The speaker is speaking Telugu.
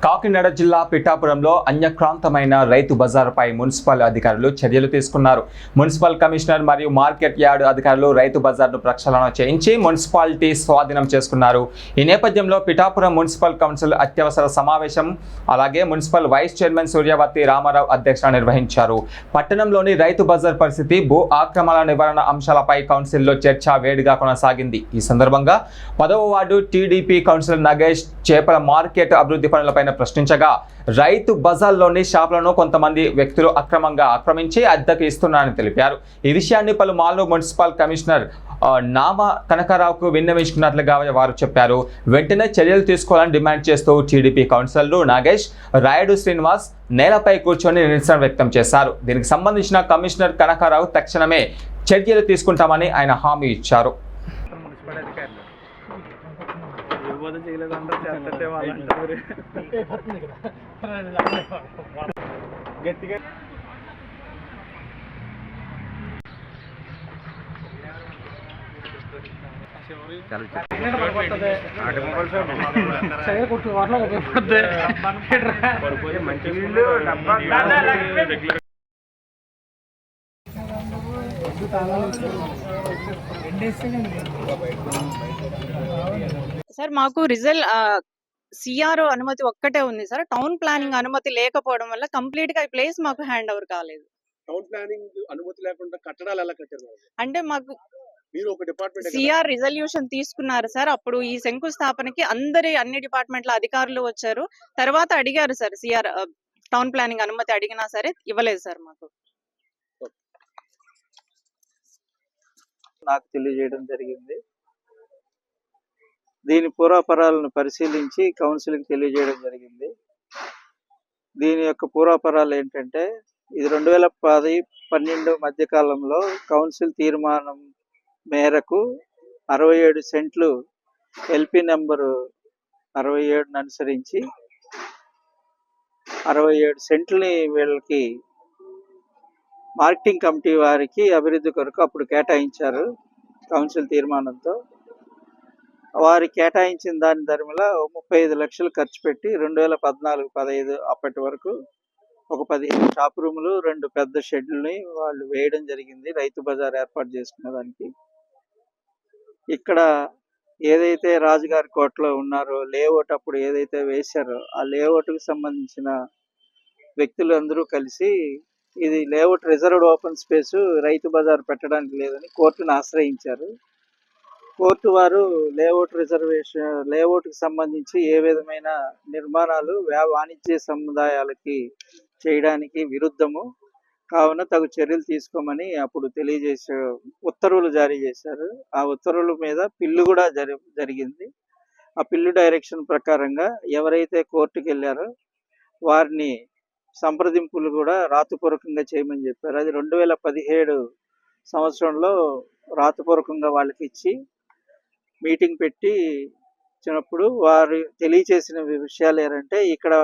కాకినాడ జిల్లా పిఠాపురంలో అన్యక్రాంతమైన రైతు బజారుపై మున్సిపల్ అధికారులు చర్యలు తీసుకున్నారు. మున్సిపల్ కమిషనర్ మరియు మార్కెట్ యార్డ్ అధికారులు రైతు బజార్ను ప్రక్షాళన చేయించి మున్సిపాలిటీ స్వాధీనం చేసుకున్నారు. ఈ నేపథ్యంలో పిఠాపురం మున్సిపల్ కౌన్సిల్ అత్యవసర సమావేశం అలాగే municipal vice chairman Suryavathi Ramarao అధ్యక్షతన నిర్వహించారు. పట్టణంలోని రైతు బజార్ పరిస్థితి, భూ ఆక్రమణ నివారణ అంశాలపై కౌన్సిల్లో చర్చ వేడిగా కొనసాగింది. ఈ సందర్భంగా 10వ వార్డు టీడీపీ కౌన్సిలర్ నగేష్ చేపల మార్కెట్ అభివృద్ధి పనులపై ప్రశ్నించగా, రైతు బజార్లోని షాపులను కొంతమంది వ్యక్తులు అక్రమంగా ఆక్రమించి అద్దెకు ఇస్తున్నారని తెలిపారు. ఈ విషయాన్ని పలుమార్లు మున్సిపల్ కమిషనర్ నామ కనకారావుకు విన్నవించుకున్నట్లుగా వారు చెప్పారు. వెంటనే చర్యలు తీసుకోవాలని డిమాండ్ చేస్తూ టీడీపీ కౌన్సిలర్లు నాగేష్, రాయుడు శ్రీనివాస్ నేలపై కూర్చొని నిరసన వ్యక్తం చేశారు. దీనికి సంబంధించిన కమిషనర్ కనకారావు తక్షణమే చర్యలు తీసుకుంటామని ఆయన హామీ ఇచ్చారు. సార్ మాకు సిఆర్ఓ అనుమతి ఒక్కటే ఉంది సార్. టౌన్ ప్లానింగ్ అనుమతి లేకపోవడం వల్ల కంప్లీట్ గా ఈ ప్లేస్ మాకు హ్యాండ్ ఓవర్ కాలేదు. టౌన్ ప్లానింగ్ అనుమతి లేకుండా కట్టడాలు ఎలా కట్టారు? అంటే మాకు మీరు ఒక డిపార్ట్మెంట్ సిఆర్ రిజల్యూషన్ తీసుకున్నారు సార్. అప్పుడు ఈ శంకుస్థాపనకి అన్ని డిపార్ట్మెంట్ల అధికారులు వచ్చారు. తర్వాత అడిగారు సార్, సిఆర్ టౌన్ ప్లానింగ్ అనుమతి అడిగినా సరే ఇవ్వలేదు సార్. మాకు నాకు తెలియజేయడం జరిగింది. దీని పూర్వాపరాలను పరిశీలించి కౌన్సిల్కి తెలియజేయడం జరిగింది. దీని యొక్క పూర్వాపరాలు ఏంటంటే, ఇది 2010-12 మధ్య కాలంలో కౌన్సిల్ తీర్మానం మేరకు 67 సెంట్లు ఎల్పి నెంబరు 67ను అనుసరించి 67 సెంట్లని వీళ్ళకి మార్కెటింగ్ కమిటీ వారికి అభివృద్ధి కొరకు అప్పుడు కేటాయించారు. కౌన్సిల్ తీర్మానంతో వారి కేటాయించిన దాని ధరలో 35 లక్షలు ఖర్చు పెట్టి 2014-15 అప్పటి వరకు ఒక 15 షాప్ రూములు, 2 పెద్ద షెడ్లని వాళ్ళు వేయడం జరిగింది రైతు బజార్ ఏర్పాటు చేసుకునే దానికి. ఇక్కడ ఏదైతే రాజుగారి కోటలో ఉన్నారో లేఅవుట్ అప్పుడు ఏదైతే వేశారో ఆ లేఅవుట్కి సంబంధించిన వ్యక్తులు అందరూ కలిసి ఇది layout reserved open space, Rythu Bazar పెట్టడానికి లేదని కోర్టును ఆశ్రయించారు. కోర్టు వారు లేఅవుట్కి సంబంధించి ఏ విధమైన నిర్మాణాలు వాణిజ్య సముదాయాలకి చేయడానికి విరుద్ధము కావున తగు చర్యలు తీసుకోమని అప్పుడు ఉత్తర్వులు జారీ చేశారు. ఆ ఉత్తర్వుల మీద పిల్లు కూడా జరిగింది. ఆ పిల్లు డైరెక్షన్ ప్రకారంగా ఎవరైతే కోర్టుకు వెళ్ళారో వారిని సంప్రదింపులు కూడా రాతపూర్వకంగా చేయమని చెప్పారు. అది 2017 సంవత్సరంలో రాతపూర్వకంగా వాళ్ళకి ఇచ్చి మీటింగ్ పెట్టి ఇచ్చినప్పుడు వారు తెలియచేసిన విషయాలు ఏంటంటే, ఇక్కడ